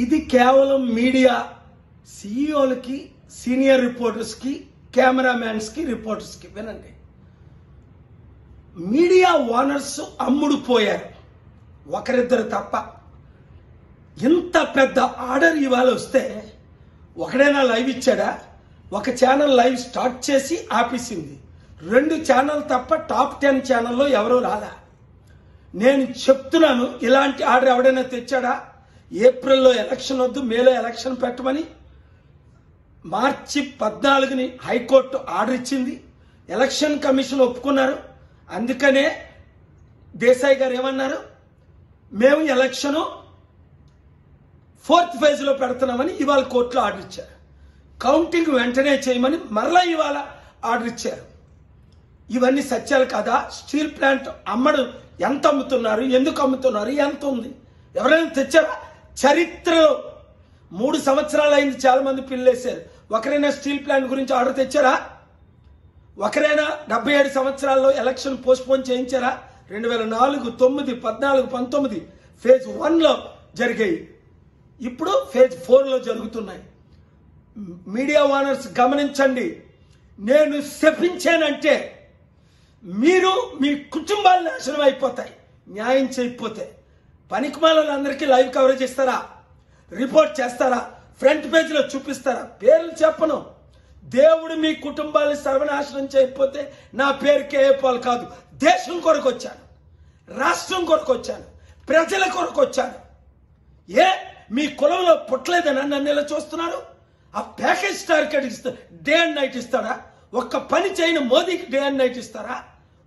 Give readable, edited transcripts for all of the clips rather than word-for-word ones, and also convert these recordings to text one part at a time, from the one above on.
ఇది కేవలం media సీఈఓలకి, senior రిపోర్టర్స్కి, కెమెరామ్యాన్స్కి, రిపోర్టర్స్కి వినండి. మీడియా ఓనర్స్ అమ్ముడు పోయారు, ఒకరిద్దరు తప్ప. ఇంత పెద్ద ఆర్డర్ ఇవాళ వస్తే ఒకడైనా లైవ్ ఇచ్చాడా? ఒక ఛానల్ లైవ్ స్టార్ట్ చేసి ఆపేసింది. 2 ఛానల్ తప్ప టాప్ 10 ఛానల్లో ఎవరూ రాలా. నేను చెప్తున్నాను, ఇలాంటి ఆర్డర్ ఎవడైనా తెచ్చాడా? ఏప్రిల్లో ఎలక్షన్ వద్దు, మేలో ఎలక్షన్ పెట్టమని మార్చి 14ని హైకోర్టు ఆర్డర్ ఇచ్చింది. ఎలక్షన్ కమిషన్ ఒప్పుకున్నారు. అందుకనే దేశాయ్ గారు ఏమన్నారు, మేము ఎలక్షను 4th ఫేజ్లో పెడుతున్నామని ఇవాళ కోర్టులో ఆర్డర్ ఇచ్చారు. కౌంటింగ్ వెంటనే చేయమని మరలా ఇవాళ ఆర్డర్ ఇచ్చారు. ఇవన్నీ సత్యాలు కదా? స్టీల్ ప్లాంట్ అమ్మడు ఎంత అమ్ముతున్నారు, ఎందుకు అమ్ముతున్నారు, ఎంత ఉంది, ఎవరైనా తెచ్చారా? చరిత్రలో 3 సంవత్సరాలు అయింది, చాలా మంది పిల్లేశారు. ఒకరైనా స్టీల్ ప్లాంట్ గురించి ఆర్డర్ తెచ్చారా? ఒకరైనా 77 సంవత్సరాల్లో ఎలక్షన్ పోస్ట్పోన్ చేయించారా? 2004, 9, 14, 19 ఫేజ్ 1లో జరిగాయి. ఇప్పుడు ఫేజ్ 4లో జరుగుతున్నాయి. మీడియా ఓనర్స్ గమనించండి. నేను శపించానంటే మీరు మీ కుటుంబాలు నాశనం అయిపోతాయి న్యాయం చేయకపోతే. పనికిమాలందరికీ లైవ్ కవరేజ్ ఇస్తారా? రిపోర్ట్ చేస్తారా? ఫ్రంట్ పేజీలో చూపిస్తారా? పేర్లు చెప్పను. దేవుడు మీ కుటుంబాన్ని సర్వనాశనం చేయకపోతే నా పేరు కేఏ పాల్ కాదు. దేశం కొరకు వచ్చాను, రాష్ట్రం కొరకు వచ్చాను, ప్రజల కొరకు వచ్చాను. ఏ మీ కులంలో పుట్టలేదని నన్ను ఇలా చూస్తున్నారు? ఆ ప్యాకేజ్ టార్గెట్ ఇస్తా, డే అండ్ నైట్ ఇస్తాడా? ఒక్క పని చేయని మోదీకి డే అండ్ నైట్ ఇస్తారా?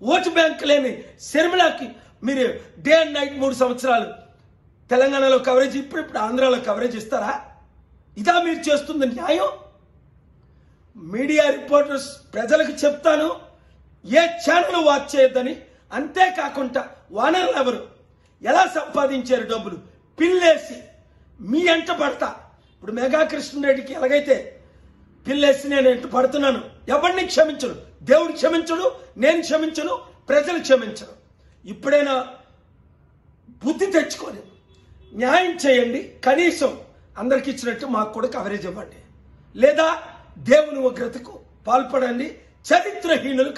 ఓటు బ్యాంక్ లేని శర్మిలాకి మీరు డే అండ్ నైట్ 3 సంవత్సరాలు తెలంగాణలో కవరేజ్, ఇప్పుడు ఆంధ్రాలో కవరేజ్ ఇస్తారా? ఇదా మీరు చేస్తుంది న్యాయం? మీడియా రిపోర్టర్స్ ప్రజలకు చెప్తాను, ఏ ఛానల్ వాచ్ చేయొద్దని. అంతేకాకుండా ఓనర్లు ఎవరు, ఎలా సంపాదించారు డబ్బులు, పిల్లేసి మీ ఎంట పడతా. ఇప్పుడు మెగా కృష్ణారెడ్డికి ఎలాగైతే పిల్లేసి నేను ఎంట పడుతున్నాను, ఎవరిని క్షమించను, దేవుడు క్షమించడు, నేను క్షమించను, ప్రజలు క్షమించను. ఇప్పుడైనా బుద్ధి తెచ్చుకొని న్యాయం చేయండి. కనీసం అందరికి ఇచ్చినట్టు మాకు కూడా కవరేజ్ ఇవ్వండి, లేదా దేవుని ఉగ్రతకు పాల్పడండి. చరిత్రహీనులు